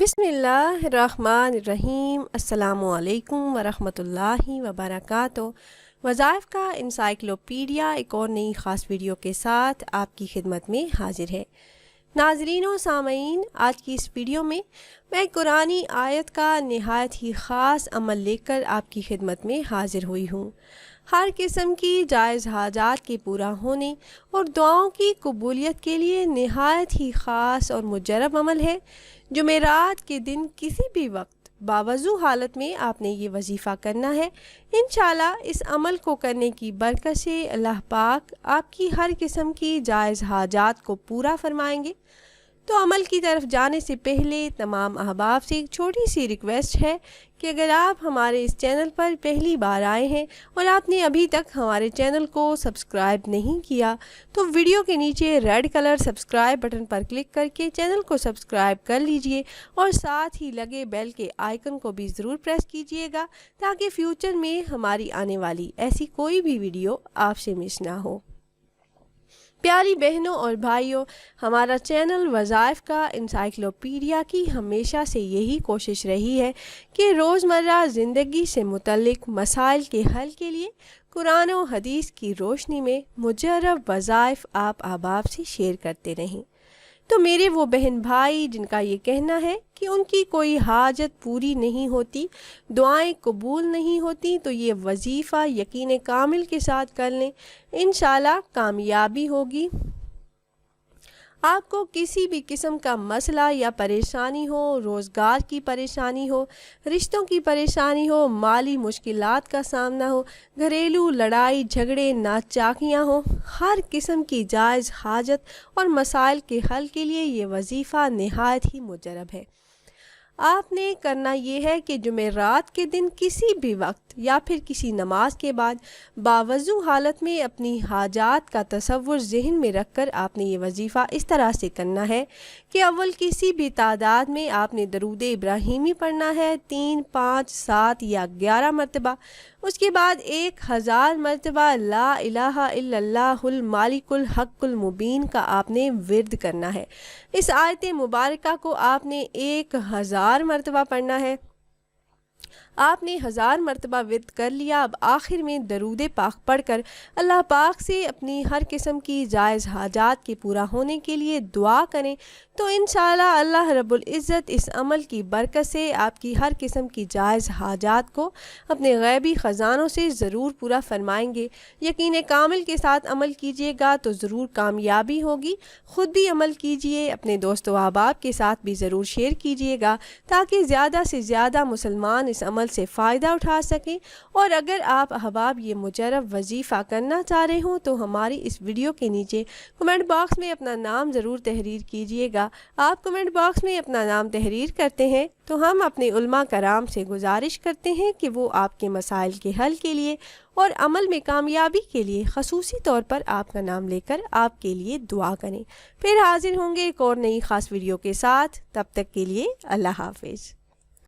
بسم اللہ الرحمن الرحیم۔ السلام علیکم ورحمۃ اللہ وبرکاتہ۔ وظائف کا انسائکلوپیڈیا ایک اور نئی خاص ویڈیو کے ساتھ آپ کی خدمت میں حاضر ہے۔ ناظرین و سامعین، آج کی اس ویڈیو میں قرآنی آیت کا نہایت ہی خاص عمل لے کر آپ کی خدمت میں حاضر ہوئی ہوں۔ ہر قسم کی جائز حاجات کے پورا ہونے اور دعاؤں کی قبولیت کے لیے نہایت ہی خاص اور مجرب عمل ہے۔ جمعرات کے دن کسی بھی وقت باوضو حالت میں آپ نے یہ وظیفہ کرنا ہے۔ انشاءاللہ اس عمل کو کرنے کی برکت سے اللہ پاک آپ کی ہر قسم کی جائز حاجات کو پورا فرمائیں گے۔ تو عمل کی طرف جانے سے پہلے تمام احباب سے ایک چھوٹی سی ریکویسٹ ہے کہ اگر آپ ہمارے اس چینل پر پہلی بار آئے ہیں اور آپ نے ابھی تک ہمارے چینل کو سبسکرائب نہیں کیا تو ویڈیو کے نیچے ریڈ کلر سبسکرائب بٹن پر کلک کر کے چینل کو سبسکرائب کر لیجئے اور ساتھ ہی لگے بیل کے آئیکن کو بھی ضرور پریس کیجئے گا تاکہ فیوچر میں ہماری آنے والی ایسی کوئی بھی ویڈیو آپ سے مس نہ ہو۔ پیاری بہنوں اور بھائیوں، ہمارا چینل وظائف کا انسائکلوپیڈیا کی ہمیشہ سے یہی کوشش رہی ہے کہ روزمرہ زندگی سے متعلق مسائل کے حل کے لیے قرآن و حدیث کی روشنی میں مجرب وظائف آپ احباب سے شیئر کرتے رہیں۔ تو میرے وہ بہن بھائی جن کا یہ کہنا ہے کہ ان کی کوئی حاجت پوری نہیں ہوتی، دعائیں قبول نہیں ہوتی، تو یہ وظیفہ یقین کامل کے ساتھ کر لیں، انشاءاللہ کامیابی ہوگی۔ آپ کو کسی بھی قسم کا مسئلہ یا پریشانی ہو، روزگار کی پریشانی ہو، رشتوں کی پریشانی ہو، مالی مشکلات کا سامنا ہو، گھریلو لڑائی جھگڑے ناچاکیاں ہوں، ہر قسم کی جائز حاجت اور مسائل کے حل کے لیے یہ وظیفہ نہایت ہی مجرب ہے۔ آپ نے کرنا یہ ہے کہ جمعرات کے دن کسی بھی وقت یا پھر کسی نماز کے بعد باوضو حالت میں اپنی حاجات کا تصور ذہن میں رکھ کر آپ نے یہ وظیفہ اس طرح سے کرنا ہے کہ اول کسی بھی تعداد میں آپ نے درود ابراہیمی پڑھنا ہے 3، 5، 7 یا 11 مرتبہ۔ اس کے بعد 1000 مرتبہ لا الہ الا اللہ المالک الحق المبین کا آپ نے ورد کرنا ہے۔ اس آیت مبارکہ کو آپ نے 1000 مرتبہ پڑھنا ہے۔ آپ نے 1000 مرتبہ ورد کر لیا۔ اب آخر میں درود پاک پڑھ کر اللہ پاک سے اپنی ہر قسم کی جائز حاجات کے پورا ہونے کے لیے دعا کریں تو انشاءاللہ اللہ رب العزت اس عمل کی برکت سے آپ کی ہر قسم کی جائز حاجات کو اپنے غیبی خزانوں سے ضرور پورا فرمائیں گے۔ یقین کامل کے ساتھ عمل کیجیے گا تو ضرور کامیابی ہوگی۔ خود بھی عمل کیجیے، اپنے دوست و احباب کے ساتھ بھی ضرور شیئر کیجیے گا تاکہ زیادہ سے زیادہ مسلمان اس عمل سے فائدہ اٹھا سکیں۔ اور اگر آپ احباب یہ مجرب وظیفہ کرنا چاہ رہے ہوں تو ہماری اس ویڈیو کے نیچے کمنٹ باکس میں اپنا نام ضرور تحریر کیجیے گا۔ آپ کمنٹ باکس میں اپنا نام تحریر کرتے ہیں تو ہم اپنے علماء کرام سے گزارش کرتے ہیں کہ وہ آپ کے مسائل کے حل کے لیے اور عمل میں کامیابی کے لیے خصوصی طور پر آپ کا نام لے کر آپ کے لیے دعا کریں۔ پھر حاضر ہوں گے ایک اور نئی خاص ویڈیو کے ساتھ، تب تک کے لیے اللہ حافظ۔